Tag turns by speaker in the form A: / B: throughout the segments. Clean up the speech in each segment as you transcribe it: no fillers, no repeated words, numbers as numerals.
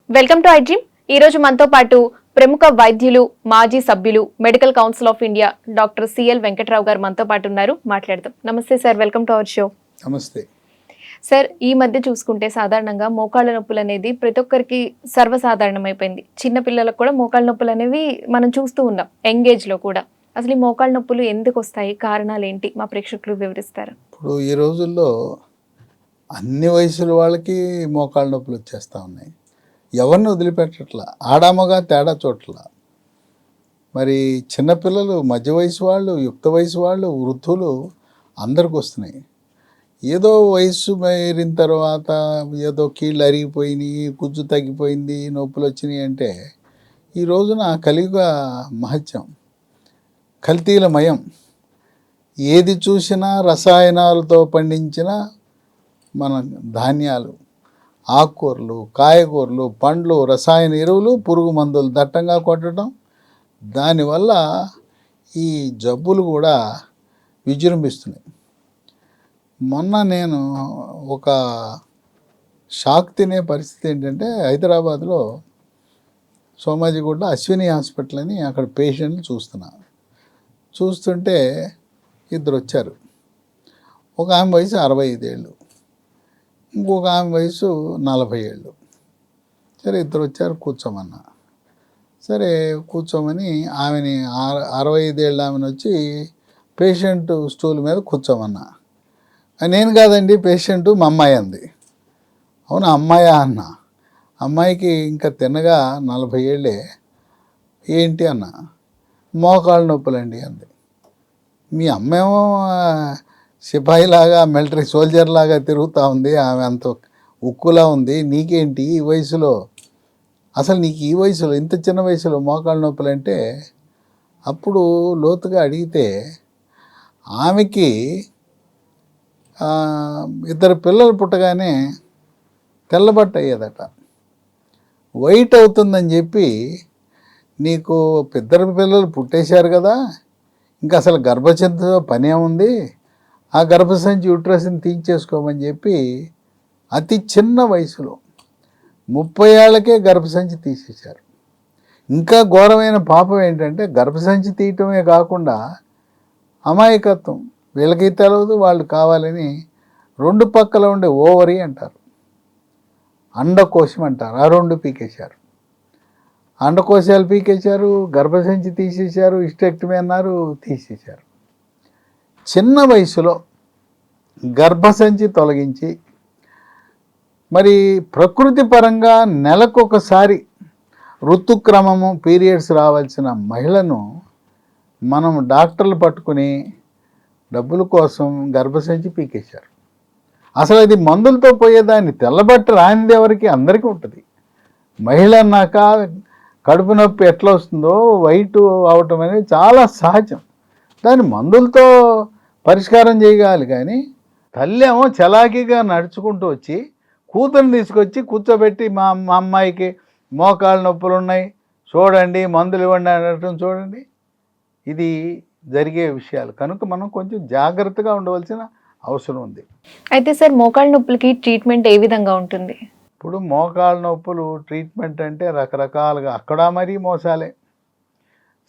A: Welcome to iDream. ఈ రోజు మనతో పాటు ప్రముఖ వైద్యులు, మాజీ సభ్యులు, medical council of India doctor CL Venkatrao గారు మనతో పాటు ఉన్నారు. మాట్లాడదాం. నమస్తే sir, welcome to our show.
B: నమస్తే
A: సార్. ఈ మధ్య చూసుకుంటే సాధారణంగా మోకాళ్ళ నొప్పులు అనేది ప్రతి ఒక్కరికి సర్వసాధారణమైపోయింది. చిన్న పిల్లలకు కూడా మోకాళ్ళ నొప్పులు అనేవి మనం చూస్తూ ఉన్నాం, యంగ్ ఏజ్ లో కూడా. అసలు ఈ మోకాళ్ళ నొప్పులు ఎందుకు వస్తాయి, కారణాలు ఏంటి, మా ప్రేక్షకులు వివరిస్తారు?
B: ఇప్పుడు ఈ రోజుల్లో అన్ని వయసుల వాళ్ళకి మోకాళ్ళ నొప్పులు వచ్చేస్తూ ఉన్నాయి. ఎవరిని వదిలిపెట్టట్లా, ఆడామగా తేడా చోట్ల. మరి చిన్నపిల్లలు, మధ్య వయసు వాళ్ళు, యుక్త వయసు వాళ్ళు, వృద్ధులు అందరికి వస్తున్నాయి. ఏదో వయసు మీరిన తర్వాత ఏదో కీళ్ళు అరిగిపోయినాయి, గుజ్జు తగ్గిపోయింది, నొప్పులు వచ్చినాయి అంటే ఈ రోజున కలియుగ మహత్యం, కల్తీలమయం. ఏది చూసినా రసాయనాలతో పండించిన మన ధాన్యాలు, ఆకుకూరలు, కాయగూరలు, పండ్లు, రసాయన ఎరువులు, పురుగు మందులు దట్టంగా కొట్టడం, దానివల్ల ఈ జబ్బులు కూడా విజృంభిస్తున్నాయి. మొన్న నేను ఒక షాక్ తినే పరిస్థితి ఏంటంటే, హైదరాబాద్లో సోమాజిగూడ అశ్విని హాస్పిటల్ అని అక్కడ పేషెంట్లు చూస్తుంటే ఇద్దరు వచ్చారు. ఒక ఆమె వయసు 65 ఏళ్ళు, ఇంకొక ఆమె వయసు 40 ఏళ్ళు. సరే, ఇద్దరు వచ్చారు, కూర్చోమన్నా. సరే కూర్చోమని ఆమెని 65 ఏళ్ళ ఆమెను వచ్చి పేషెంట్ స్టూల్ మీద కూర్చోమన్నా. నేను కాదండి పేషెంటు, మా అమ్మాయి అంది. అవునా, అమ్మాయా అన్న. అమ్మాయికి ఇంకా తిన్నగా 40 ఏళ్ళే. ఏంటి అన్న. మోకాళ్ళ నొప్పులండి అంది. మీ అమ్మేమో సిపాయిలాగా, మిలిటరీ సోల్జర్ లాగా తిరుగుతూ ఉంది, ఆమె అంత ఉక్కులా ఉంది, నీకేంటి ఈ వయసులో, అసలు నీకు ఈ వయసులో, ఇంత చిన్న వయసులో మోకాళ్ళ నొప్పులు అంటే, అప్పుడు లోతుగా అడిగితే ఆమెకి 2 పిల్లలు పుట్టగానే తెల్లబట్ట అయ్యేదట. వైట్ అవుతుందని చెప్పి, నీకు 2 పిల్లలు పుట్టేశారు కదా, ఇంకా అసలు గర్భసంచితో పనే ఉంది, ఆ గర్భసంచి యూట్రస్ని తీయించేసుకోమని చెప్పి అతి చిన్న వయసులో 30 ఏళ్ళకే గర్భసంచి తీసేశారు. ఇంకా ఘోరమైన పాపం ఏంటంటే, గర్భసంచి తీయటమే కాకుండా అమాయకత్వం, వీళ్ళకి తెలియదు, వాళ్ళు కావాలని 2 పక్కల ఉండే ఓవరీ అంటారు, అండకోశం అంటారు, ఆ 2 పీకేశారు. అండకోశాలు పీకేశారు, గర్భసంచి తీసేశారు, హిస్టెక్టమీ అన్నారు, తీసేశారు. చిన్న వయసులో గర్భసంచి తొలగించి, మరి ప్రకృతి పరంగా నెలకొకసారి ఋతుక్రమము, పీరియడ్స్ రావాల్సిన మహిళను మనం డాక్టర్లు పట్టుకుని డబ్బుల కోసం గర్భసంచి పీకేశారు. అసలు అది మందులతో పోయేదాన్ని, తెల్లబట్ట రానిది ఎవరికి, అందరికీ ఉంటుంది. మహిళ అన్నాక కడుపు నొప్పి ఎట్లా వస్తుందో వైట్ అవటం అనేది చాలా సహజం. దాన్ని మందులతో పరిష్కారం చేయగాలి. కానీ తల్లి ఏమో చలాకీగా నడుచుకుంటూ వచ్చి కూతురుని తీసుకొచ్చి కూర్చోబెట్టి, మా అమ్మాయికి మోకాళ్ళ నొప్పులు ఉన్నాయి చూడండి, మందులు ఇవ్వండి అనటం చూడండి. ఇది జరిగే విషయాలు కనుక మనం కొంచెం జాగ్రత్తగా ఉండవలసిన అవసరం ఉంది.
A: అయితే సార్, మోకాళ్ళ నొప్పులకి ట్రీట్మెంట్ ఏ విధంగా ఉంటుంది?
B: ఇప్పుడు మోకాళ్ళ నొప్పులు ట్రీట్మెంట్ అంటే రకరకాలుగా, అక్కడ మరీ మోసాలే.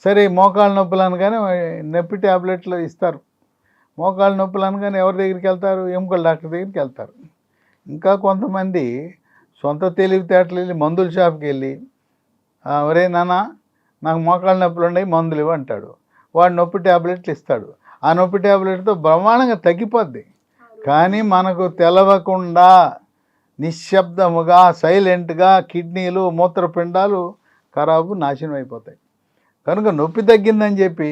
B: సరే, మోకాళ్ళ నొప్పులు అనగానే నొప్పి ట్యాబ్లెట్లు ఇస్తారు. మోకాళ్ళ నొప్పులు అనగానే ఎవరి దగ్గరికి వెళ్తారు? ఎముకల డాక్టర్ దగ్గరికి వెళ్తారు. ఇంకా కొంతమంది సొంత తెలివితేటలు వెళ్ళి మందుల షాప్కి వెళ్ళి, ఒరే నాన్న నాకు మోకాళ్ళ నొప్పులు ఉన్నాయి, మందులు ఇవ్వ అంటాడు. వాడు నొప్పి ట్యాబ్లెట్లు ఇస్తాడు. ఆ నొప్పి ట్యాబ్లెట్తో బ్రహ్మాండంగా తగ్గిపోద్ది. కానీ మనకు తెలవకుండా నిశ్శబ్దముగా, సైలెంట్గా కిడ్నీలు, మూత్రపిండాలు ఖరాబు, నాశనం అయిపోతాయి. కనుక నొప్పి తగ్గిందని చెప్పి,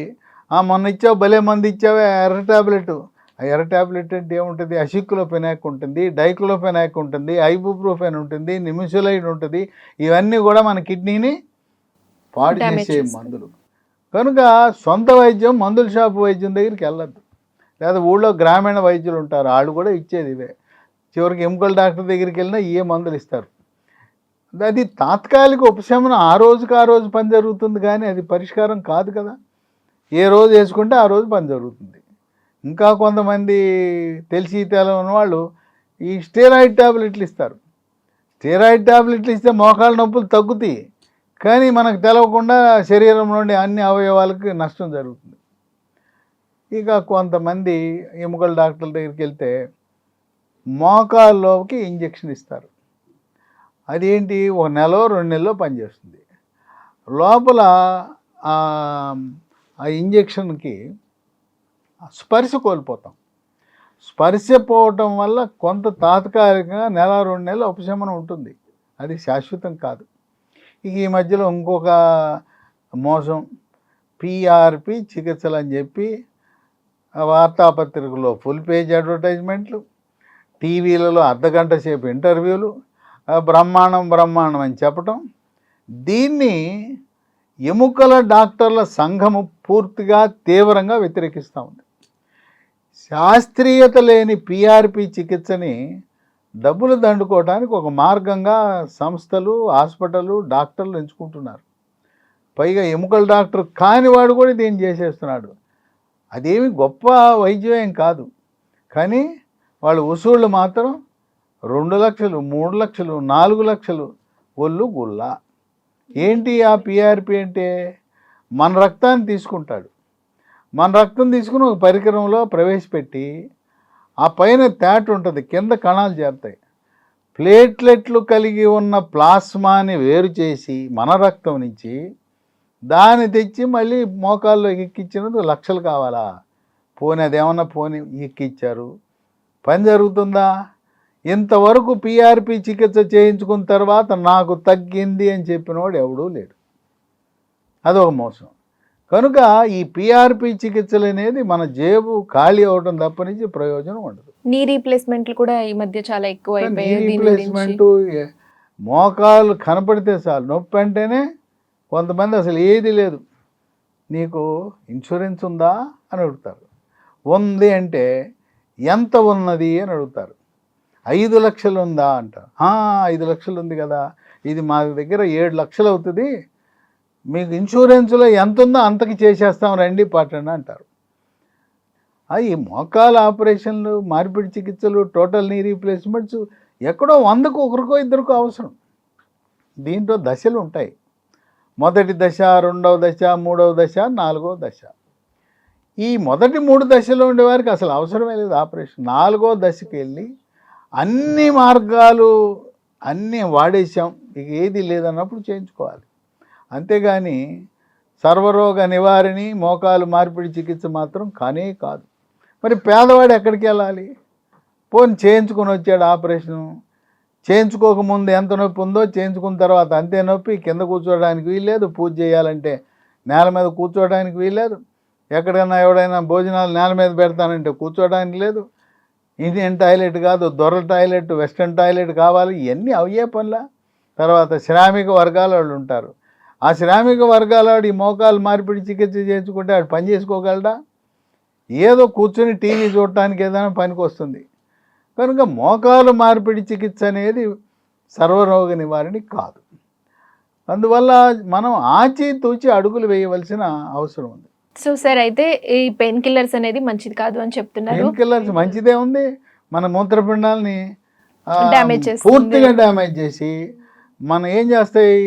B: మొన్న ఇచ్చావు, భలే మంది ఇచ్చావే ఎర్ర ట్యాబ్లెట్. ఆ ఎర్ర ట్యాబ్లెట్ అంటే ఏముంటుంది? అసిక్లోఫెనాక్ ఉంటుంది, డైక్లోఫెనాక్ ఉంటుంది, ఐబుప్రోఫెన్ ఉంటుంది, నిమిషోలైడ్ ఉంటుంది. ఇవన్నీ కూడా మన కిడ్నీని పాడు చేసే మందులు. కనుక సొంత వైద్యం, మందుల షాపు వైద్యం దగ్గరికి వెళ్ళద్దు. లేదా ఊళ్ళో గ్రామీణ వైద్యులు ఉంటారు, వాళ్ళు కూడా ఇచ్చేది ఇవే. చివరికి ఎముకల డాక్టర్ దగ్గరికి వెళ్ళినా ఏ మందులు ఇస్తారు. అది తాత్కాలిక ఉపశమనం, ఆ రోజుకి ఆ రోజు పని జరుగుతుంది, కానీ అది పరిష్కారం కాదు కదా. ఏ రోజు వేసుకుంటే ఆ రోజు పని జరుగుతుంది. ఇంకా కొంతమంది తెలిసి తెలవని వాళ్ళు ఈ స్టెరాయిడ్ ట్యాబ్లెట్లు ఇస్తారు. స్టెరాయిడ్ ట్యాబ్లెట్లు ఇస్తే మోకాళ్ళ నొప్పులు తగ్గుతాయి, కానీ మనకు తెలవకుండా శరీరంలోని అన్ని అవయవాలకు నష్టం జరుగుతుంది. ఇక కొంతమంది ఎముకల డాక్టర్ల దగ్గరికి వెళ్తే మోకాల్లోకి ఇంజెక్షన్ ఇస్తారు. అదేంటి, ఒక నెల 2 నెలలో పనిచేస్తుంది. లోపల ఆ ఇంజెక్షన్కి స్పర్శ కోల్పోతాం. స్పర్శ పోవటం వల్ల కొంత తాత్కాలికంగా 1-2 నెలల ఉపశమనం ఉంటుంది, అది శాశ్వతం కాదు. ఇక ఈ మధ్యలో ఇంకొక మోసం, పిఆర్పి చికిత్సలు అని చెప్పి వార్తాపత్రికలో ఫుల్ పేజ్ అడ్వర్టైజ్మెంట్లు, టీవీలలో అర్ధగంట సేపు ఇంటర్వ్యూలు, బ్రహ్మాండం అని చెప్పటం. దీన్ని ఎముకల డాక్టర్ల సంఘము పూర్తిగా తీవ్రంగా వ్యతిరేకిస్తూ ఉంది. శాస్త్రీయత లేని పిఆర్పి చికిత్సని డబ్బులు దండుకోవడానికి ఒక మార్గంగా సంస్థలు, హాస్పిటళ్ళు, డాక్టర్లు ఎంచుకుంటున్నారు. పైగా ఎముకల డాక్టర్ కానివాడు కూడా దీన్ని చేసేస్తున్నాడు. అదేమి గొప్ప వైద్యం ఏం కాదు, కానీ వాళ్ళు వసూళ్ళు మాత్రం 2 లక్షలు, 3 లక్షలు, 4 లక్షలు, ఒళ్ళు గుల్ల. ఏంటి ఆ పిఆర్పి అంటే, మన రక్తాన్ని తీసుకుంటాడు. మన రక్తం తీసుకుని ఒక పరికరంలో ప్రవేశపెట్టి ఆ పైన తేట ఉంటుంది, కింద కణాలు చేరుతాయి. ప్లేట్లెట్లు కలిగి ఉన్న ప్లాస్మాని వేరు చేసి మన రక్తం నుంచి దాన్ని తెచ్చి మళ్ళీ మోకాల్లో ఎక్కించినందుకు లక్షలు కావాలా? పోనీ అదేమన్నా పోనీ ఎక్కిచ్చారు, పని జరుగుతుందా? ఇంతవరకు పిఆర్పి చికిత్స చేయించుకున్న తర్వాత నాకు తగ్గింది అని చెప్పినవాడు ఎవడూ లేడు. అదొక మోసం. కనుక ఈ పిఆర్పి చికిత్సలు అనేది మన జేబు ఖాళీ అవడం తప్ప నుంచి ప్రయోజనం ఉండదు.
A: నీ రీప్లేస్మెంట్లు కూడా ఈ మధ్య చాలా ఎక్కువ అయిపోయాయి.
B: రీప్లేస్మెంట్, మోకాలు కనపడితే చాలు నొప్పి అంటేనే కొంతమంది అసలు ఏది లేదు, నీకు ఇన్సూరెన్స్ ఉందా అని అడుగుతారు. ఉంది అంటే ఎంత ఉన్నది అని అడుగుతారు. 5 లక్షలు ఉందా అంటారు. 5 లక్షలు ఉంది కదా, ఇది మా దగ్గర 7 లక్షలు అవుతుంది, మీకు ఇన్సూరెన్స్లో ఎంత ఉందో అంతకి చేసేస్తాం రండి పట్టండి అంటారు. ఈ మోకాల ఆపరేషన్లు, మార్పిడి చికిత్సలు, టోటల్ నీ రీప్లేస్మెంట్స్ ఎక్కడో 100కు 1 2 అవసరం. దీంట్లో దశలు ఉంటాయి. మొదటి దశ, 2వ దశ, 3వ దశ, 4వ దశ. ఈ మొదటి 3 దశలో ఉండేవారికి అసలు అవసరమే లేదు ఆపరేషన్. 4వ దశకి వెళ్ళి అన్ని మార్గాలు అన్నీ వాడేసాం, ఇక ఏది లేదన్నప్పుడు చేయించుకోవాలి. అంతేగాని సర్వరోగ నివారణి మోకాలు మార్పిడి చికిత్స మాత్రం కానే కాదు. మరి పేదవాడు ఎక్కడికి వెళ్ళాలి? పోనీ చేయించుకొని వచ్చాడు ఆపరేషను, చేయించుకోకముందు ఎంత నొప్పి ఉందో చేయించుకున్న తర్వాత అంతే నొప్పి, కింద కూర్చోవడానికి వీల్లేదు, పూజ చేయాలంటే నేల మీద కూర్చోవడానికి వీల్లేదు, ఎక్కడైనా ఎవడైనా భోజనాలు నేల మీద పెడతానంటే కూర్చోవడానికి లేదు, ఇండియన్ టాయిలెట్ కాదు దొరల టాయిలెట్, వెస్ట్రన్ టాయిలెట్ కావాలి, ఇవన్నీ అయ్యే పనుల. తర్వాత శ్రామిక వర్గాల వాళ్ళు ఉంటారు. ఆ శ్రామిక వర్గాల వాడు ఈ మోకాలు మార్పిడి చికిత్స చేయించుకుంటే వాడు పని చేసుకోగలడా? ఏదో కూర్చొని టీవీ చూడటానికి ఏదైనా పనికి వస్తుంది. కనుక మోకాలు మార్పిడి చికిత్స అనేది సర్వరోగ నివారణ కాదు. అందువల్ల మనం ఆచితూచి అడుగులు వేయవలసిన అవసరం ఉంది.
A: సో సార్, అయితే ఈ పెయిన్ కిల్లర్స్ అనేది మంచిది కాదు అని చెప్తున్నారు.
B: పెయిన్ కిల్లర్స్ మంచిదే ఉంది, మన మూత్రపిండాలని
A: డ్యామేజ్
B: పూర్తిగా డ్యామేజ్ చేసి మనం ఏం చేస్తాయి,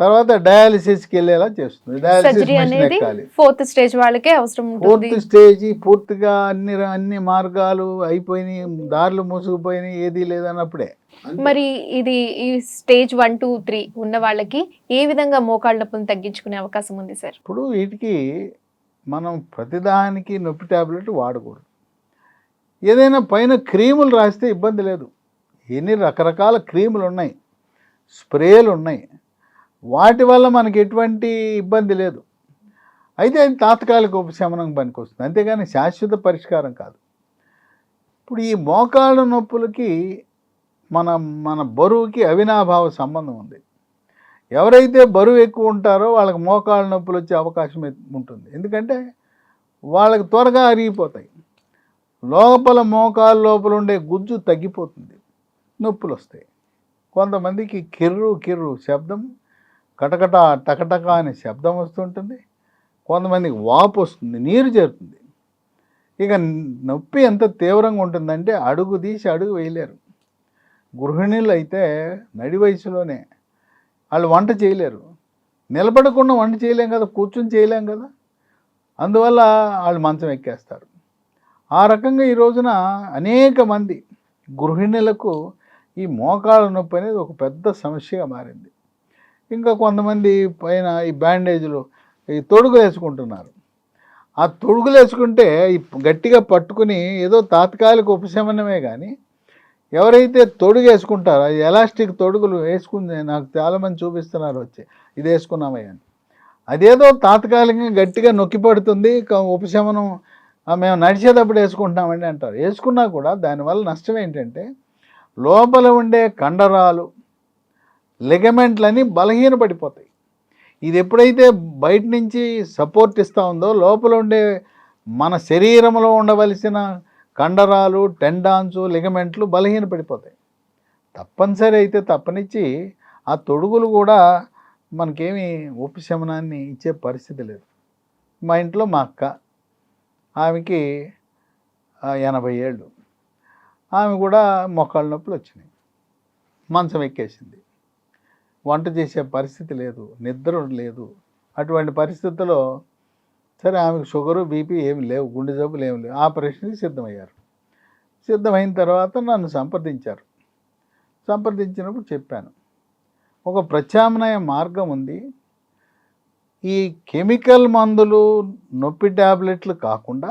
B: తర్వాత డయాలిసిస్కి వెళ్ళేలా చేస్తుంది.
A: సర్జరీ అనేది 4th స్టేజ్ వాళ్ళకే అవసరం ఉంటుంది.
B: 4th స్టేజ్ పూర్తిగా అన్ని మార్గాలు అయిపోయినాయి, దారులు మూసుకుపోయినాయి, ఏది లేదన్నప్పుడే.
A: మరి ఇది ఈ స్టేజ్ 1, 2, 3 ఉన్న వాళ్ళకి ఏ విధంగా మోకాళ్ళ నొప్పులను తగ్గించుకునే అవకాశం ఉంది సార్?
B: ఇప్పుడు వీటికి మనం ప్రతిదానికి నొప్పి ట్యాబ్లెట్ వాడకూడదు. ఏదైనా పైన క్రీములు రాస్తే ఇబ్బంది లేదు. ఎన్ని రకరకాల క్రీములు ఉన్నాయి, స్ప్రేలు ఉన్నాయి, వాటి వల్ల మనకి ఎటువంటి ఇబ్బంది లేదు. అయితే అది తాత్కాలిక ఉపశమనం పనికొస్తుంది, అంతేగాని శాశ్వత పరిష్కారం కాదు. ఇప్పుడు ఈ మోకాళ్ళ నొప్పులకి మన బరువుకి అవినాభావ సంబంధం ఉంది. ఎవరైతే బరువు ఎక్కువ ఉంటారో వాళ్ళకి మోకాళ్ళ నొప్పులు వచ్చే అవకాశం ఉంటుంది. ఎందుకంటే వాళ్ళకి త్వరగా అరిగిపోతాయి. లోపల మోకాళ్ళ లోపల ఉండే గుజ్జు తగ్గిపోతుంది, నొప్పులు వస్తాయి. కొంతమందికి కిర్రు శబ్దం, కటకట టకటక అనే శబ్దం వస్తుంటుంది. కొంతమందికి వాపు వస్తుంది, నీరు చేరుతుంది. ఇక నొప్పి ఎంత తీవ్రంగా ఉంటుందంటే అడుగు తీసి అడుగు వేయలేరు. గృహిణులు అయితే నడి వయసులోనే వాళ్ళు వంట చేయలేరు. నిలబడకుండా వంట చేయలేం కదా, కూర్చుని చేయలేం కదా, అందువల్ల వాళ్ళు మంచం ఎక్కేస్తారు. ఆ రకంగా ఈ రోజున అనేక మంది గృహిణులకు ఈ మోకాళ్ళ నొప్పి అనేది ఒక పెద్ద సమస్యగా మారింది. ఇంకా కొంతమంది పైన ఈ బ్యాండేజ్లు, ఈ తొడుగులు వేసుకుంటున్నారు. ఆ తొడుగులు వేసుకుంటే ఈ గట్టిగా పట్టుకుని ఏదో తాత్కాలిక ఉపశమనమే కానీ, ఎవరైతే తొడుగు వేసుకుంటారో ఈ ఎలాస్టిక్ తొడుగులు వేసుకుని నాకు చాలామంది చూపిస్తున్నారు వచ్చి, ఇది వేసుకున్నామయ్య అని. అదేదో తాత్కాలికంగా గట్టిగా నొక్కి పడుతుంది, ఉపశమనం మేము నడిచేటప్పుడు వేసుకుంటున్నామండి అంటారు. వేసుకున్నా కూడా దానివల్ల నష్టం ఏంటంటే లోపల ఉండే కండరాలు, లిగమెంట్లని బలహీనపడిపోతాయి. ఇది ఎప్పుడైతే బయట నుంచి సపోర్ట్ ఇస్తూ ఉందో లోపల ఉండే మన శరీరంలో ఉండవలసిన కండరాలు, టెండాన్స్, లిగమెంట్లు బలహీనపడిపోతాయి. తప్పనిసరి అయితే తప్పనిచ్చి ఆ తొడుగులు కూడా మనకేమి ఉపశమనాన్ని ఇచ్చే పరిస్థితి లేదు. మా ఇంట్లో మా అక్క, ఆమెకి 80 ఏళ్ళు, ఆమె కూడా మోకాళ్ళ నొప్పులు వచ్చినాయి, మంచం ఎక్కేసింది, వంట చేసే పరిస్థితి లేదు, నిద్ర లేదు. అటువంటి పరిస్థితుల్లో సరే ఆమెకు షుగరు, బీపీ ఏమి లేవు, గుండె జబ్బులు ఏమి లేవు, ఆపరేషన్కి సిద్ధమయ్యారు. సిద్ధమైన తర్వాత నన్ను సంప్రదించారు. సంప్రదించినప్పుడు చెప్పాను, ఒక ప్రత్యామ్నాయ మార్గం ఉంది. ఈ కెమికల్ మందులు, నొప్పి ట్యాబ్లెట్లు కాకుండా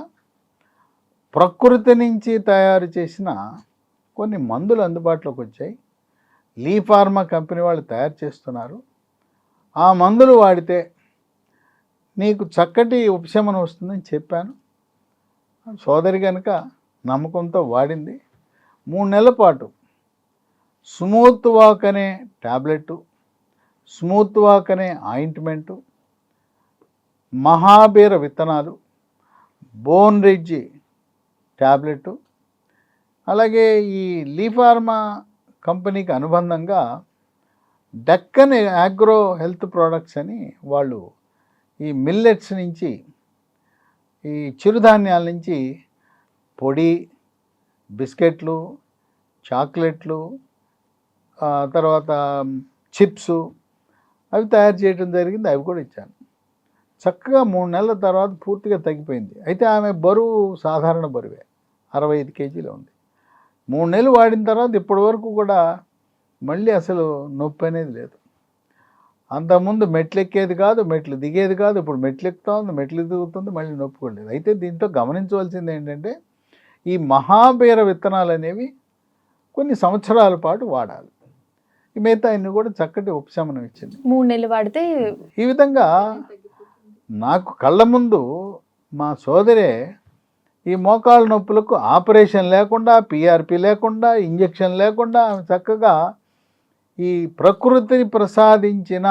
B: ప్రకృతి నుంచి తయారు చేసిన కొన్ని మందులు అందుబాటులోకి వచ్చాయి. లీ ఫార్మా కంపెనీ వాళ్ళు తయారు చేస్తున్నారు. ఆ మందులు వాడితే నీకు చక్కటి ఉపశమనం వస్తుందని చెప్పాను. సోదరి కనుక నమ్మకంతో వాడింది. 3 నెలల పాటు స్మూత్ వాక్ అనే ట్యాబ్లెట్, స్మూత్ వాక్ అనే ఆయింట్మెంటు, మహాబీర విత్తనాలు, బోన్ రిడ్జ్ ట్యాబ్లెట్, అలాగే ఈ లీ ఫార్మా కంపెనీకి అనుబంధంగా డక్కన్ అగ్రో హెల్త్ ప్రోడక్ట్స్ అని వాళ్ళు ఈ మిల్లెట్స్ నుంచి, ఈ చిరుధాన్యాల నుంచి పొడి, బిస్కెట్లు, చాక్లెట్లు, తర్వాత చిప్స్ అవి తయారు చేయడం జరిగింది. అవి కూడా ఇచ్చాను. చక్కగా 3 నెలల తర్వాత పూర్తిగా తగ్గిపోయింది. అయితే ఆమె బరువు సాధారణ బరువే, 65 కేజీలు ఉంది. 3 నెలలు వాడిన తర్వాత ఇప్పటి వరకు కూడా మళ్ళీ అసలు నొప్పి అనేది లేదు. అంతకుముందు మెట్లు ఎక్కేది కాదు, మెట్లు దిగేది కాదు, ఇప్పుడు మెట్లు ఎక్కుతా ఉంది, మెట్లు దిగుతుంది, మళ్ళీ నొప్పి కూడా లేదు. అయితే దీంట్లో గమనించవలసింది ఏంటంటే ఈ మహాబీర విత్తనాలు అనేవి కొన్ని సంవత్సరాల పాటు వాడాలి. ఈ మిగతా అన్ని కూడా చక్కటి ఉపశమనం ఇచ్చింది.
A: 3 నెలలు వాడితే
B: ఈ విధంగా నాకు కళ్ళ ముందు మా సోదరే ఈ మోకాళ్ళ నొప్పులకు ఆపరేషన్ లేకుండా, పిఆర్పి లేకుండా, ఇంజెక్షన్ లేకుండా చక్కగా ఈ ప్రకృతిని ప్రసాదించిన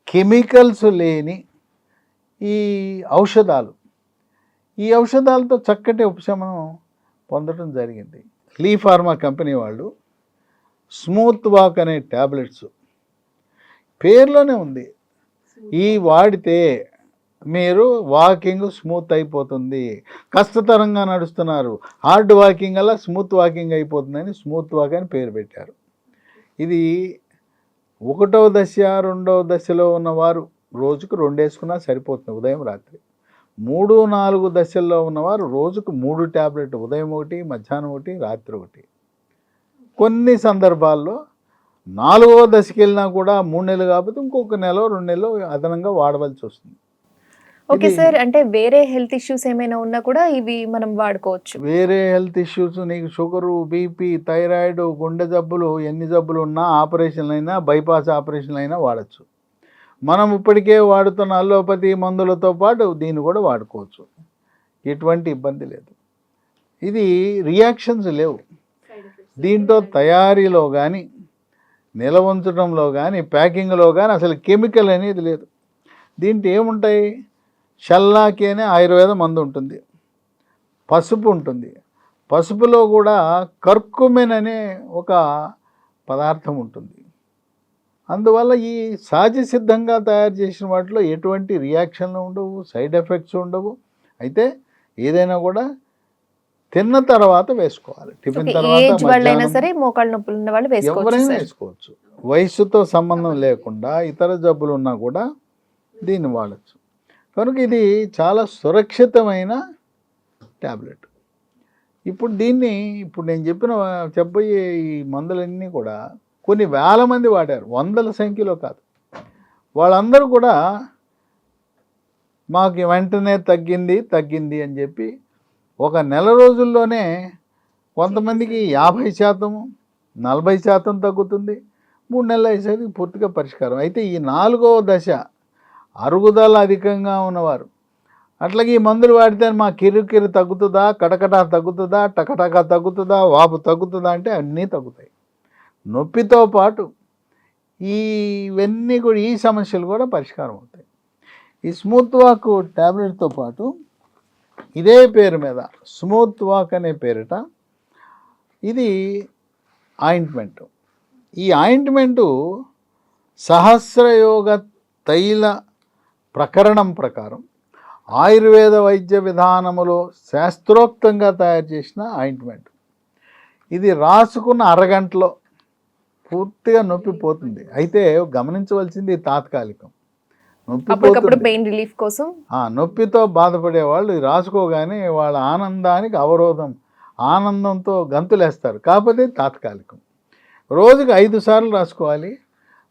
B: కెమికల్స్ లేని ఈ ఔషధాలు, ఈ ఔషధాలతో చక్కటి ఉపశమనం పొందడం జరిగింది. లీ ఫార్మా కంపెనీ వాళ్ళు స్మూత్ వాక్ అనే ట్యాబ్లెట్స్, పేర్లోనే ఉంది, ఈ వాడితే మీరు వాకింగ్ స్మూత్ అయిపోతుంది. కష్టతరంగా నడుస్తున్నారు, హార్డ్ వాకింగ్ అలా స్మూత్ వాకింగ్ అయిపోతుందని స్మూత్ వాక్ అని పేరు పెట్టారు. ఇది 1వ దశ, 2వ దశలో ఉన్నవారు రోజుకు 2 వేసుకున్నా సరిపోతుంది, ఉదయం రాత్రి. 3, 4 దశల్లో ఉన్నవారు రోజుకు 3 ట్యాబ్లెట్, ఉదయం 1, మధ్యాహ్నం 1, రాత్రి 1. కొన్ని సందర్భాల్లో 4వ దశకి వెళ్ళినా కూడా 3 నెలలు కాకపోతే ఇంకొక నెల, 2 నెలలు అదనంగా వాడవలసి వస్తుంది.
A: ఓకే సార్, అంటే వేరే హెల్త్ ఇష్యూస్ ఏమైనా ఉన్నా కూడా ఇవి మనం వాడుకోవచ్చు.
B: వేరే హెల్త్ ఇష్యూస్, నీకు షుగరు, బీపీ, థైరాయిడ్, గుండె జబ్బులు, ఎన్ని జబ్బులు ఉన్నా, ఆపరేషన్లు అయినా, బైపాస్ ఆపరేషన్లు అయినా వాడచ్చు. మనం ఇప్పటికే వాడుతున్న అల్లోపతి మందులతో పాటు దీన్ని కూడా వాడుకోవచ్చు, ఎటువంటి ఇబ్బంది లేదు. ఇది రియాక్షన్స్ లేవు దీంట్లో, తయారీలో కానీ, నిల్వ ఉంచడంలో కానీ, ప్యాకింగ్లో కానీ అసలు కెమికల్ అనేది లేదు. దీంట్లో ఏముంటాయి, షల్లాకి అనే ఆయుర్వేద మందు ఉంటుంది, పసుపు ఉంటుంది, పసుపులో కూడా కర్కుమెన్ అనే ఒక పదార్థం ఉంటుంది. అందువల్ల ఈ సహజ సిద్ధంగా తయారు చేసిన వాటిలో ఎటువంటి రియాక్షన్లు ఉండవు, సైడ్ ఎఫెక్ట్స్ ఉండవు. అయితే ఏదైనా కూడా తిన్న తర్వాత వేసుకోవాలి. టిఫిన్ తర్వాత
A: ఏజ్ వాళ్ళైనా
B: మధ్యాహ్నం
A: సరే మోకాళ్ళ నొప్పులు ఉన్న వాళ్ళు వేసుకోవచ్చు
B: ఎవరైనా
A: సార్.
B: వేసుకోవచ్చు. వయసుతో సంబంధం లేకుండా ఇతర జబ్బులు ఉన్నా కూడా దీన్ని వాడచ్చు. కనుక ఇది చాలా సురక్షితమైన ట్యాబ్లెట్. ఇప్పుడు దీన్ని ఇప్పుడు నేను చెప్పబోయే ఈ మందులన్నీ కూడా కొన్ని వేల మంది వాడారు, వందల సంఖ్యలో కాదు. వాళ్ళందరూ కూడా మాకు వెంటనే తగ్గింది అని చెప్పి ఒక నెల రోజుల్లోనే కొంతమందికి 50%, 40% తగ్గుతుంది. 3 నెలలు అయ్యేసరికి పూర్తిగా పరిష్కారం. అయితే ఈ 4వ దశ అరుగుదల అధికంగా ఉన్నవారు, అట్లాగే ఈ మందులు వాడితే మా కిరు తగ్గుతుందా, కటకట తగ్గుతుందా, టకటక తగ్గుతుందా, వాపు తగ్గుతుందా అంటే అన్నీ తగ్గుతాయి. నొప్పితో పాటు ఇవన్నీ కూడా, ఈ సమస్యలు కూడా పరిష్కారం అవుతాయి. ఈ స్మూత్ వాక్ ట్యాబ్లెట్తో పాటు ఇదే పేరు మీద స్మూత్ వాక్ అనే పేరిట ఇది ఆయింట్మెంట్. ఈ ఆయింట్మెంటు సహస్రయోగ తైల ప్రకరణం ప్రకారం ఆయుర్వేద వైద్య విధానములో శాస్త్రోక్తంగా తయారు చేసిన ఆయింట్మెంట్. ఇది రాసుకున్న అరగంటలో పూర్తిగా నొప్పి పోతుంది. అయితే గమనించవలసింది తాత్కాలికం.
A: అప్పటికప్పుడు పెయిన్ రిలీఫ్ కోసం
B: నొప్పితో బాధపడే వాళ్ళు రాసుకోగానే వాళ్ళ ఆనందానికి అవరోధం, ఆనందంతో గంతులేస్తారు. కాకపోతే తాత్కాలికం. రోజుకి 5 సార్లు రాసుకోవాలి.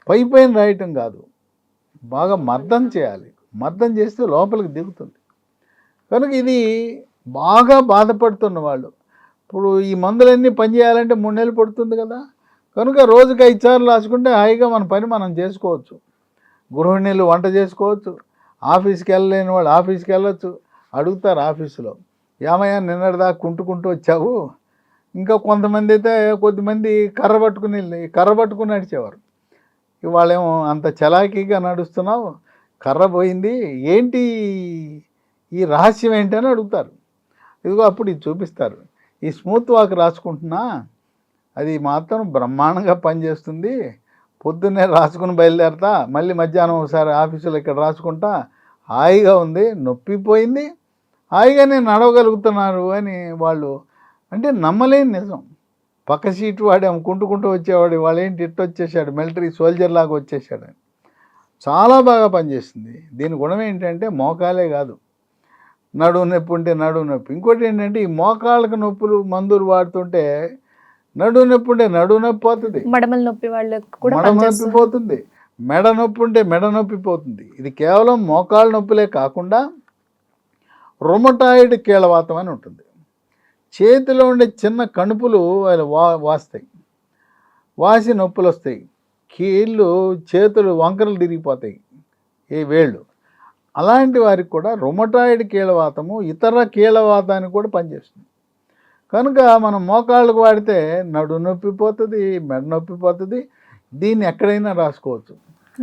B: పైన రాయటం కాదు, బాగా మర్దం చేయాలి. మర్దం చేస్తే లోపలికి దిగుతుంది. కనుక ఇది బాగా బాధపడుతున్న వాళ్ళు, ఇప్పుడు ఈ మందులన్నీ పనిచేయాలంటే 3 నెలలు పడుతుంది కదా. కనుక రోజుకి 5 సార్లు రాసుకుంటే హాయిగా మన పని మనం చేసుకోవచ్చు. గృహిణీలు వంట చేసుకోవచ్చు, ఆఫీస్కి వెళ్ళలేని వాళ్ళు ఆఫీస్కి వెళ్ళొచ్చు. అడుగుతారు ఆఫీసులో, ఏమయ్యా నిన్నటిదాకా కుంటుకుంటూ వచ్చావు. ఇంకా కొంతమంది అయితే కొద్దిమంది కర్ర పట్టుకుని నడిచేవారు. ఇవాళేమో అంత చలాకీగా నడుస్తున్నావు, కర్ర పోయింది, ఏంటి ఈ రహస్యం ఏంటి అని అడుగుతారు. ఇదిగో అప్పుడు ఇది చూపిస్తారు. ఈ స్మూత్ వాక్ రాసుకుంటున్నా, అది మాత్రం బ్రహ్మాండంగా పనిచేస్తుంది. పొద్దున్నే రాసుకుని బయలుదేరతా, మళ్ళీ మధ్యాహ్నం ఒకసారి ఆఫీసులో ఇక్కడ రాసుకుంటా, హాయిగా ఉంది, నొప్పి పోయింది, హాయిగా నేను నడవగలుగుతున్నారు అని వాళ్ళు అంటే నమ్మలేని నిజం. పక్క సీటు వాడు కుంటుకుంటూ వచ్చేవాడు, వాళ్ళేంటి ఇట్టు వచ్చేసాడు, మిలిటరీ సోల్జర్ లాగా వచ్చేసాడు అని. చాలా బాగా పనిచేస్తుంది. దీని గుణం ఏంటంటే మోకాలే కాదు, నడుము నొప్పి ఉంటే నడుము నొప్పి. ఇంకోటి ఏంటంటే ఈ మోకాళ్ళకు నొప్పులు మందులు వాడుతుంటే నడుము నొప్పి ఉంటే నడుము నొప్పి పోతుంది,
A: మడమల నొప్పి వాళ్ళకి కూడా
B: మడ నొప్పి పోతుంది, మెడ నొప్పి ఉంటే మెడ నొప్పి పోతుంది. ఇది కేవలం మోకాళ్ళ నొప్పులే కాకుండా రొమటాయిడ్ కీళ్ళవాతం అని ఉంటుంది. చేతిలో ఉండే చిన్న కణుపులు వాస్తాయి, వాసి నొప్పులు వస్తాయి. కీళ్ళు చేతులు వంకరలు తిరిగిపోతాయి, ఏ వేళ్ళు. అలాంటి వారికి కూడా రొమటాయిడ్ కీళ్ళవాతము ఇతర కీళ్ళవాతానికి కూడా పనిచేస్తుంది. కనుక మనం మోకాళ్ళకు వాడితే నడు నొప్పి పోతుంది, మెడ నొప్పి పోతుంది. దీన్ని ఎక్కడైనా రాసుకోవచ్చు.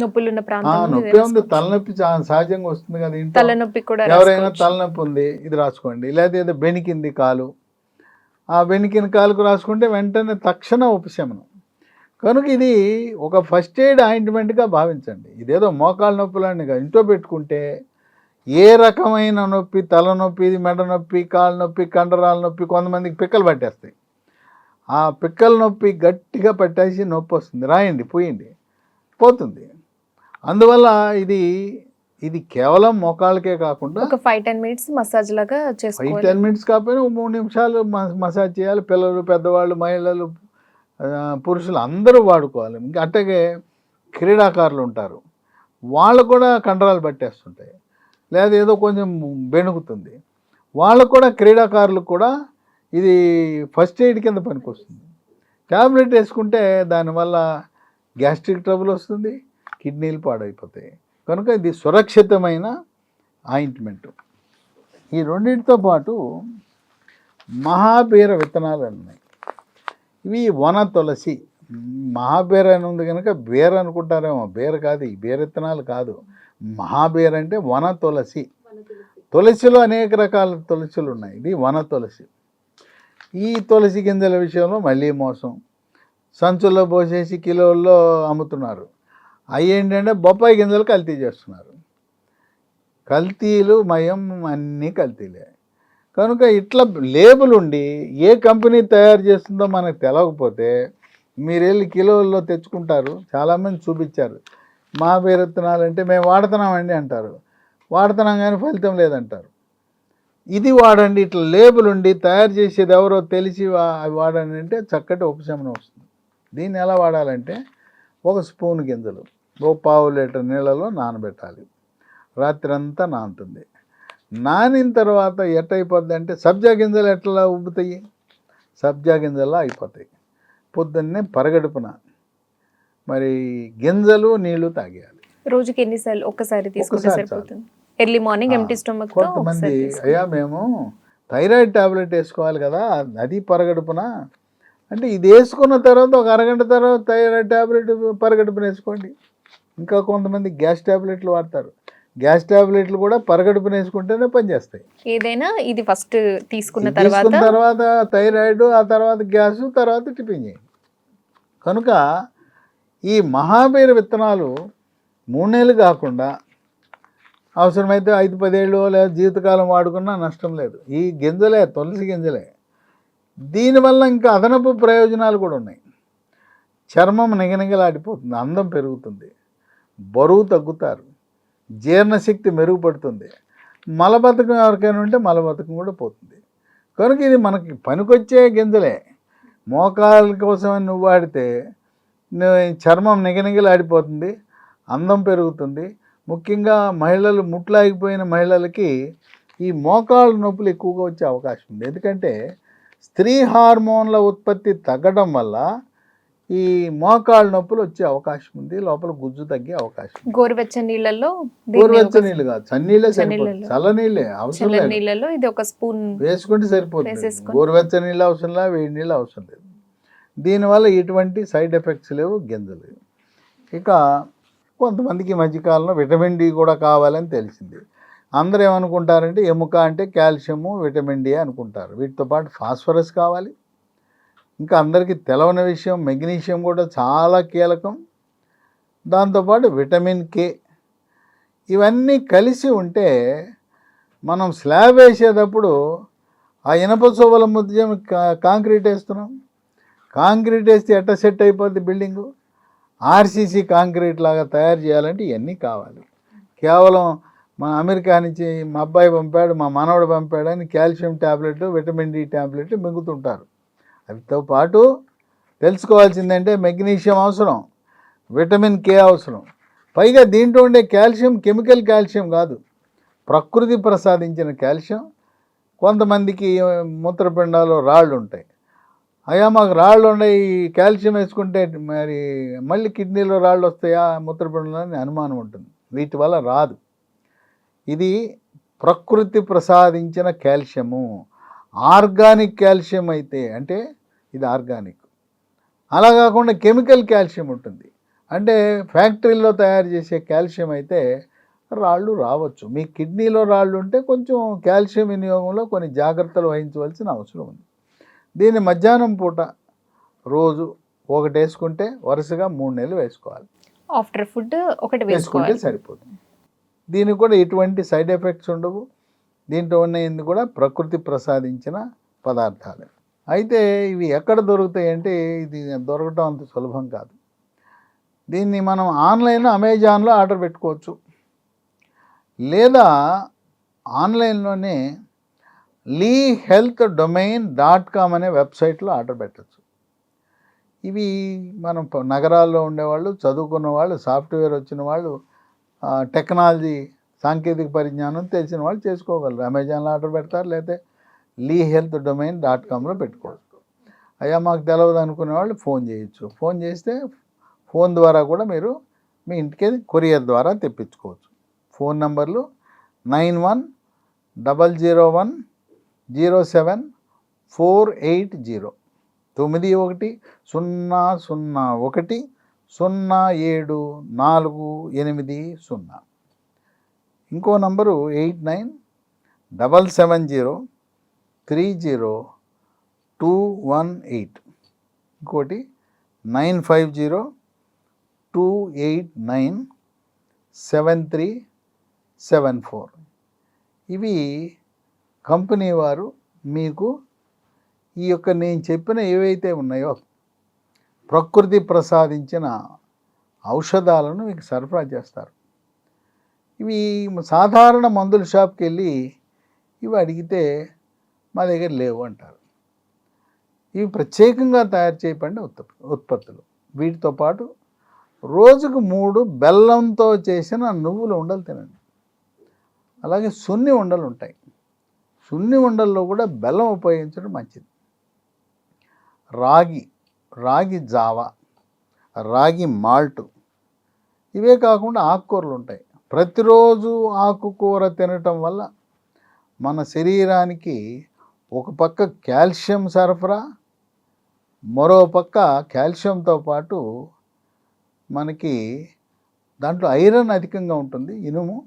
A: నొప్పులున్న ప్రాంతంలో
B: నొప్పి ఉంది, తలనొప్పి సహజంగా వస్తుంది కదా ఇంట్లో.
A: తలనొప్పి కూడా
B: ఎవరైనా తలనొప్పి ఉంది ఇది రాసుకోండి. లేదా ఏదో బెణికింది కాలు, ఆ బెణికిన కాలుకు రాసుకుంటే వెంటనే తక్షణ ఉపశమనం. కనుక ఇది ఒక ఫస్ట్ ఎయిడ్ ఆయింట్మెంట్గా భావించండి. ఇదేదో మోకాళ్ళ నొప్పులని ఇంట్లో పెట్టుకుంటే ఏ రకమైన నొప్పి, తలనొప్పి, మెడ నొప్పి, కాళ్ళ నొప్పి, కండరాల నొప్పి, కొంతమందికి పిక్కలు పట్టేస్తాయి. ఆ పిక్కల నొప్పి గట్టిగా పట్టేసి నొప్పి వస్తుంది, రాయండి, పోతుంది. అందువల్ల ఇది కేవలం మోకాళ్ళకే కాకుండా
A: ఒక 5-10 మినిట్స్ మసాజ్ లాగా చేసుకోవాలి.
B: 5-10 మినిట్స్ కాకపోయినా 3 నిమిషాలు మసాజ్ చేయాలి. పిల్లలు, పెద్దవాళ్ళు, మహిళలు, పురుషులు అందరూ వాడుకోవాలి. ఇంకా అట్లాగే క్రీడాకారులు ఉంటారు, వాళ్ళు కూడా కండరాలు పట్టేస్తుంటాయి, లేదా ఏదో కొంచెం బెణుకుతుంది, వాళ్ళకు కూడా, క్రీడాకారులకు కూడా ఇది ఫస్ట్ ఎయిడ్ కింద పనికొస్తుంది. ట్యాబ్లెట్ వేసుకుంటే దానివల్ల గ్యాస్ట్రిక్ ట్రబుల్ వస్తుంది, కిడ్నీలు పాడైపోతాయి. కనుక ఇది సురక్షితమైన ఆయింట్మెంట్. ఈ రెండింటితో పాటు మహాబీర విత్తనాలు ఉన్నాయి. ఇవి వన తులసి. మహాబీర అని ఉంది కనుక బీర అనుకుంటారేమో, బీర కాదు, ఈ బీర విత్తనాలు కాదు. మహాబీర అంటే వన తులసి. తులసిలో అనేక రకాల తులసిలు ఉన్నాయి, ఇది వన తులసి. ఈ తులసి గింజల విషయంలో మళ్ళీ మోసం. సంచుల్లో పోసేసి కిలోల్లో అమ్ముతున్నారు. అవి ఏంటంటే బొప్పాయి గింజలు కల్తీ చేస్తున్నారు. కల్తీలు మయం అన్నీ కల్తీలే. కనుక ఇట్లా లేబుల్ ఉండి ఏ కంపెనీ తయారు చేస్తుందో మనకు తెలియకపోతే మీరు వెళ్ళి కిలోల్లో తెచ్చుకుంటారు. చాలామంది చూపించారు, మా పేరు విత్తనాలు అంటే మేము వాడుతున్నామండి అంటారు, వాడుతున్నాం కానీ ఫలితం లేదంటారు. ఇది వాడండి, ఇట్లా లేబుల్ ఉండి తయారు చేసేది ఎవరో తెలిసి అవి వాడండి అంటే చక్కటి ఉపశమనం వస్తుంది. దీన్ని ఎలా వాడాలంటే, ఒక స్పూన్ గింజలు ఓ పావు లీటర్ నీళ్ళలో నానబెట్టాలి. రాత్రి అంతా నానుతుంది. నానిన తర్వాత ఎట్టయిపోద్ది అంటే, సబ్జా గింజలు ఎట్లా ఉబ్బుతాయి, సబ్జా గింజల్లో అయిపోతాయి. పొద్దున్నే పరగడుపున మరి గింజలు నీళ్లు తాగేయాలి.
A: రోజుకి ఎన్నిసార్లు? ఒక్కసారి తీసుకుంటే సరిపోతుంది. ఎర్లీ మార్నింగ్ ఎంప్టీ స్టమక్ తో
B: కొంతమంది అయ్యా మేము థైరాయిడ్ టాబ్లెట్ వేసుకోవాలి కదా, అది పరగడుపున అంటే, ఇది వేసుకున్న తర్వాత ఒక అరగంట తర్వాత థైరాయిడ్ టాబ్లెట్ పరగడుపున వేసుకోండి. ఇంకా కొంతమంది గ్యాస్ టాబ్లెట్లు వాడతారు, గ్యాస్ టాబ్లెట్లు కూడా పరగడుపున వేసుకుంటేనే పనిచేస్తాయి.
A: ఏదైనా ఇది ఫస్ట్ తీసుకున్న
B: తర్వాత థైరాయిడ్, ఆ తర్వాత గ్యాస్, తర్వాత టిఫిన్ చేయండి. కనుక ఈ మహాబీర విత్తనాలు 3 నెలలు కాకుండా అవసరమైతే 5-10 ఏళ్ళు లేదా జీవితకాలం వాడుకున్నా నష్టం లేదు. ఈ గింజలే, తులసి గింజలే. దీనివల్ల ఇంకా అదనపు ప్రయోజనాలు కూడా ఉన్నాయి. చర్మం నిగనిగలాడిపోతుంది, అందం పెరుగుతుంది, బరువు తగ్గుతారు, జీర్ణశక్తి మెరుగుపడుతుంది, మలబద్ధకం ఎవరికైనా ఉంటే మలబద్ధకం కూడా పోతుంది. కనుక ఇది మనకి పనికొచ్చే గింజలే. మోకాళ్ళ కోసం నువ్వు వాడితే చర్మం నిగనిగలాడిపోతుంది, అందం పెరుగుతుంది. ముఖ్యంగా మహిళలు, ముట్లాగిపోయిన మహిళలకి ఈ మోకాళ్ళ నొప్పులు ఎక్కువగా వచ్చే అవకాశం ఉంది. ఎందుకంటే స్త్రీ హార్మోన్ల ఉత్పత్తి తగ్గడం వల్ల ఈ మోకాళ్ళ నొప్పులు వచ్చే అవకాశం ఉంది, లోపల గుజ్జు తగ్గే అవకాశం.
A: గోరువెచ్చని నీళ్ళల్లో,
B: గోరువెచ్చని నీళ్ళు కాదు, చన్నీళ్ళే సరిపోతుంది, చల్లనీళ్ళే అవసరం లేదు.
A: నీళ్ళలో ఇది ఒక స్పూన్
B: వేసుకుంటే సరిపోతుంది. గోరువెచ్చని నీళ్ళు అవసరం లేదు, వేడి నీళ్ళు అవసరం లేదు. దీనివల్ల ఎటువంటి సైడ్ ఎఫెక్ట్స్ లేవు, గింజలు. ఇక కొంతమందికి ఈ మధ్యకాలంలో విటమిన్ డి కూడా కావాలని తెలిసింది. అందరూ ఏమనుకుంటారంటే ఎముక అంటే కాల్షియము, విటమిన్ డి అనుకుంటారు. వీటితో పాటు ఫాస్ఫరస్ కావాలి. ఇంకా అందరికీ తెలవని విషయం, మెగ్నీషియం కూడా చాలా కీలకం. దాంతోపాటు విటమిన్ కే. ఇవన్నీ కలిసి ఉంటే మనం స్లాబ్ వేసేటప్పుడు ఆ ఇనప శోభల మధ్య కాంక్రీట్ వేస్తున్నాం. కాంక్రీట్ వేస్తే ఎట్ట సెట్ అయిపోద్ది బిల్డింగు? ఆర్సీసీ కాంక్రీట్ లాగా తయారు చేయాలంటే ఇవన్నీ కావాలి. కేవలం మా అమెరికా నుంచి మా అబ్బాయి పంపాడు, మా మనవడు పంపాడు అని calcium tablet, vitamin D tablet మింగుతుంటారు. అవితో పాటు తెలుసుకోవాల్సిందంటే మెగ్నీషియం అవసరం, విటమిన్ కే అవసరం. పైగా దీంట్లో ఉండే కాల్షియం కెమికల్ కాల్షియం కాదు, ప్రకృతి ప్రసాదించిన కాల్షియం. కొంతమందికి మూత్రపిండాల్లో రాళ్ళు ఉంటాయి. అయ్యా మాకు రాళ్ళు ఉన్నాయి, కాల్షియం వేసుకుంటే మరి మళ్ళీ కిడ్నీలో రాళ్ళు వస్తాయా, మూత్రపిండంలో అని అనుమానం ఉంటుంది. వీటి వల్ల రాదు. ఇది ప్రకృతి ప్రసాదించిన కాల్షియము. ఆర్గానిక్ కాల్షియం అయితే అంటే ఇది ఆర్గానిక్. అలా కాకుండా కెమికల్ కాల్షియం ఉంటుంది. అంటే ఫ్యాక్టరీలో తయారు చేసే కాల్షియం అయితే రాళ్ళు రావచ్చు. మీ కిడ్నీలో రాళ్ళు ఉంటే కొంచెం కాల్షియం వినియోగంలో కొన్ని జాగ్రత్తలు వహించవలసిన అవసరం ఉంది. దీన్ని మధ్యాహ్నం పూట రోజు ఒకటి వేసుకుంటే వరుసగా 3 నెలలు వేసుకోవాలి.
A: ఆఫ్టర్ ఫుడ్ ఒకటి
B: వేసుకుంటే సరిపోతుంది. దీనికి కూడా ఎటువంటి సైడ్ ఎఫెక్ట్స్ ఉండవు. దీంట్లో ఉన్నది కూడా ప్రకృతి ప్రసాదించిన పదార్థాలు. అయితే ఇవి ఎక్కడ దొరుకుతాయి అంటే, ఇది దొరకటం అంత సులభం కాదు. దీన్ని మనం ఆన్లైన్లో అమెజాన్లో ఆర్డర్ పెట్టుకోవచ్చు, లేదా ఆన్లైన్లోనే lehealthdomain.com అనే వెబ్సైట్లో ఆర్డర్ పెట్టచ్చు. ఇవి మనం నగరాల్లో ఉండేవాళ్ళు, చదువుకున్న వాళ్ళు, సాఫ్ట్వేర్ వచ్చిన వాళ్ళు, టెక్నాలజీ సాంకేతిక పరిజ్ఞానం తెలిసిన వాళ్ళు చేసుకోగలరు. అమెజాన్లో ఆర్డర్ పెడతారు, లేకపోతే lehealthdomain.comలో పెట్టుకోవచ్చు. అయ్యా మాకు తెలియదు అనుకునే వాళ్ళు ఫోన్ చేయొచ్చు. ఫోన్ చేస్తే ఫోన్ ద్వారా కూడా మీరు మీ ఇంటికి కొరియర్ ద్వారా తెప్పించుకోవచ్చు. ఫోన్ నంబర్లు 91000748091001 0010748. ఇంకో నంబరు 8977030218. ఇంకోటి 9502897374. ఇవి కంపెనీ వారు మీకు ఈ యొక్క నేను చెప్పిన ఏవైతే ఉన్నాయో ప్రకృతి ప్రసాదించిన ఔషధాలను మీకు సరఫరా చేస్తారు. ఇవి సాధారణ మందుల షాప్కి వెళ్ళి ఇవి అడిగితే మా దగ్గర లేవు అంటారు. ఇవి ప్రత్యేకంగా తయారు చేయబడిన ఉత్పత్తులు. వీటితో పాటు రోజుకు 3 బెల్లంతో చేసిన నువ్వుల ఉండలు తినండి. అలాగే సున్ని ఉండలు ఉంటాయి. సున్ని ఉండల్లో కూడా బెల్లం ఉపయోగించడం మంచిది. రాగి జావా, రాగి మాల్ట్, ఇవే కాకుండా ఆకుకూరలు ఉంటాయి. ప్రతిరోజు ఆకుకూర తినటం వల్ల మన శరీరానికి ఒక పక్క కాల్షియం సరఫరా, మరో పక్క కాల్షియంతో పాటు మనకి దాంట్లో ఐరన్ అధికంగా ఉంటుంది, ఇనుము.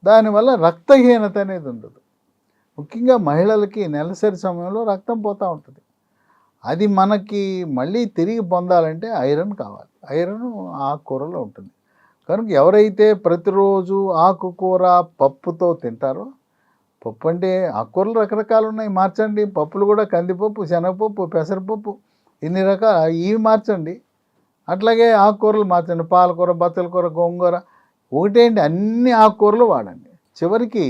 B: దానివల్ల రక్తహీనత అనేది ఉండదు. ముఖ్యంగా మహిళలకి నెలసరి సమయంలో రక్తం పోతూ ఉంటుంది. అది మనకి మళ్ళీ తిరిగి పొందాలంటే ఐరన్ కావాలి. ఐరన్ ఆకుకూరలో ఉంటుంది. కనుక ఎవరైతే ప్రతిరోజు ఆకుకూర పప్పుతో తింటారో, పప్పు అంటే ఆకుకూరలు రకరకాలు ఉన్నాయి, మార్చండి. పప్పులు కూడా కందిపప్పు, శనగపప్పు, పెసరపప్పు, ఇన్ని రకాలు ఇవి మార్చండి. అట్లాగే ఆకుకూరలు మార్చండి. పాలకూర, బచ్చల కూర, గోంగూర, ఒకటేంటి అన్ని ఆకుకూరలు వాడండి. చివరికి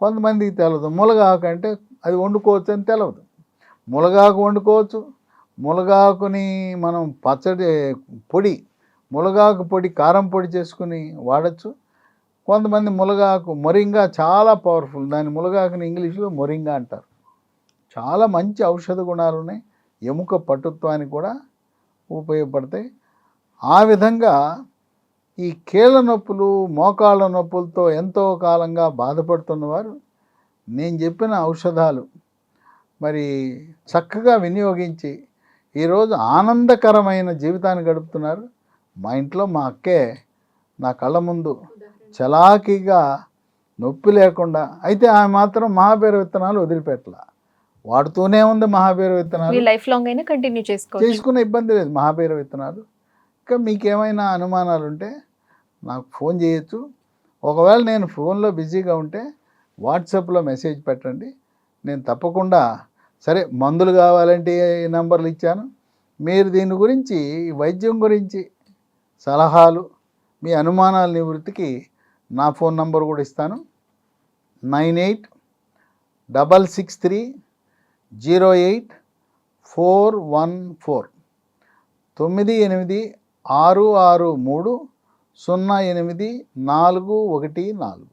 B: కొంతమందికి తెలియదు మునగాకు అంటే అది వండుకోవచ్చు అని తెలియదు. మునగాకు వండుకోవచ్చు. మునగాకుని మనం పచ్చడి పొడి, మునగాకు పొడి, కారం పొడి చేసుకుని వాడచ్చు. కొంతమంది మునగాకు మొరింగా చాలా పవర్ఫుల్. దాని మునగాకుని ఇంగ్లీష్లో మొరింగా అంటారు. చాలా మంచి ఔషధ గుణాలు ఉన్నాయి. ఎముక పటుత్వానికి కూడా ఉపయోగపడతాయి. ఆ విధంగా ఈ కీళ్ళ నొప్పులు, మోకాళ్ళ నొప్పులతో ఎంతో కాలంగా బాధపడుతున్నవారు నేను చెప్పిన ఔషధాలు మరి చక్కగా వినియోగించి ఈరోజు ఆనందకరమైన జీవితాన్ని గడుపుతున్నారు. మా ఇంట్లో మా అక్కే నా కళ్ళ ముందు చలాకీగా నొప్పి లేకుండా, అయితే ఆమె మాత్రం మహాబీర విత్తనాలు వదిలిపెట్టలా, వాడుతూనే ఉంది మహాబీర విత్తనాలు.
A: లైఫ్ లాంగ్ అయినా కంటిన్యూ
B: చేసుకునే ఇబ్బంది లేదు మహాబీర విత్తనాలు. ఇంకా మీకేమైనా అనుమానాలు ఉంటే నాకు ఫోన్ చేయొచ్చు. ఒకవేళ నేను ఫోన్లో బిజీగా ఉంటే వాట్సాప్లో మెసేజ్ పెట్టండి. నేను తప్పకుండా, సరే మందులు కావాలంటే ఈ నంబర్లు ఇచ్చాను, మీరు దీని గురించి వైద్యం గురించి సలహాలు, మీ అనుమానాల నివృత్తికి నా ఫోన్ నంబర్ కూడా ఇస్తాను. 9866080414 9866308414.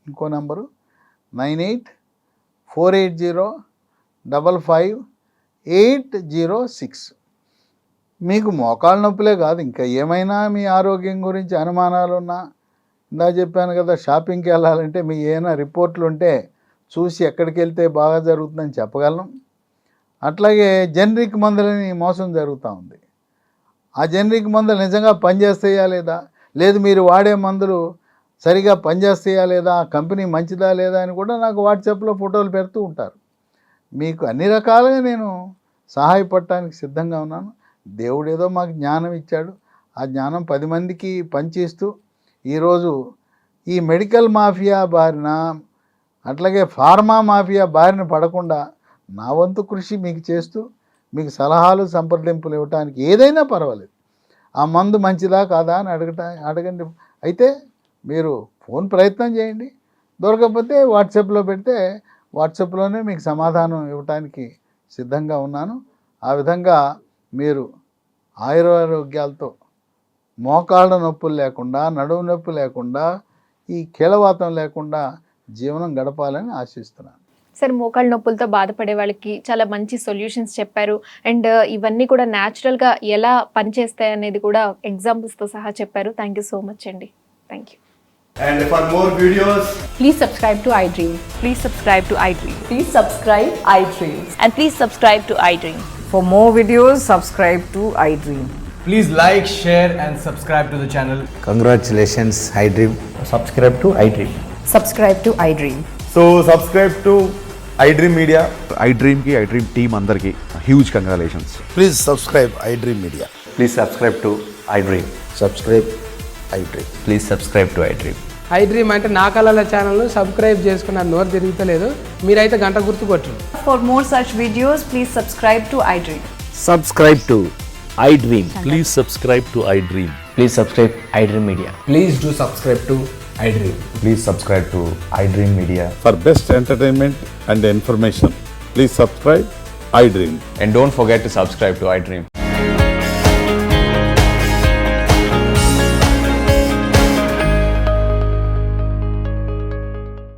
B: ఇంకో నంబరు 9848055806. మీకు మోకాళ్ళ నొప్పులే కాదు, ఇంకా ఏమైనా మీ ఆరోగ్యం గురించి అనుమానాలు ఉన్నా, ఇందా చెప్పాను కదా, షాపింగ్కి వెళ్ళాలంటే మీ ఏమైనా రిపోర్ట్లు ఉంటే చూసి ఎక్కడికి వెళ్తే బాగా జరుగుతుందని చెప్పగలను. అట్లాగే జనరిక్ మందులని మోసం జరుగుతూ ఉంది. ఆ జనరిక్ మందులు నిజంగా పనిచేస్తాయా లేదా, లేదు మీరు వాడే మందులు సరిగా పనిచేస్తాయా లేదా, ఆ కంపెనీ మంచిదా లేదా అని కూడా నాకు వాట్సాప్లో ఫోటోలు పెడుతూ ఉంటారు. మీకు అన్ని రకాలుగా నేను సహాయపడటానికి సిద్ధంగా ఉన్నాను. దేవుడు ఏదో మాకు జ్ఞానం ఇచ్చాడు. ఆ జ్ఞానం 10 మందికి పనిచేస్తూ ఈరోజు ఈ మెడికల్ మాఫియా బారిన, అట్లాగే ఫార్మా మాఫియా బారిన పడకుండా నా వంతు కృషి మీకు చేస్తూ, మీకు సలహాలు, సంప్రదింపులు ఇవ్వటానికి ఏదైనా పర్వాలేదు. ఆ మందు మంచిదా కాదా అని అడగండి. అయితే మీరు ఫోన్ ప్రయత్నం చేయండి. దొరకకపోతే వాట్సాప్లో పెడితే వాట్సాప్లోనే మీకు సమాధానం ఇవ్వటానికి సిద్ధంగా ఉన్నాను. ఆ విధంగా మీరు ఆయురారోగ్యాలతో, మోకాళ్ళ నొప్పులు లేకుండా, నడుము నొప్పి లేకుండా, ఈ కీళ్ళవాతం లేకుండా జీవనం గడపాలని ఆశిస్తున్నాను.
A: సార్, మోకాళ్ళ నొప్పులతో బాధపడే వాళ్ళకి చాలా మంచి సొల్యూషన్స్ చెప్పారు. అండ్ ఇవన్నీ కూడా న్యాచురల్గా ఎలా పనిచేస్తాయి అనేది కూడా ఎగ్జాంపుల్స్తో సహా చెప్పారు. థ్యాంక్ యూ సో మచ్ అండి. Thank you.
C: And for more videos,
D: please subscribe to iDream.
E: Please subscribe to iDream.
D: Please subscribe iDream.
E: And please subscribe to iDream.
D: For more videos, subscribe to iDream.
C: please like, share and subscribe to the channel.
F: Congratulations, iDream.
G: Subscribe to iDream.
D: Subscribe to iDream.
C: So subscribe to iDream Media.
H: iDream ki iDream team andarki huge congratulations.
F: Please subscribe iDream Media.
G: Please subscribe to iDream.
F: Subscribe iDream.
G: Please subscribe to iDream. I dream అంటే నా కళల ఛానల్ను subscribe చేసుకున్న నోరు తిరుగుతలేదు. మీరైతే గంట గుర్తు కొట్టరు.
D: For more such videos, please subscribe to iDream.
I: Subscribe to iDream.
J: Please subscribe to iDream.
I: Please subscribe iDream Media.
G: Please do subscribe to I dream.
C: Please subscribe to iDream Media.
B: For best entertainment and information, please subscribe iDream.
C: And don't forget to subscribe to iDream.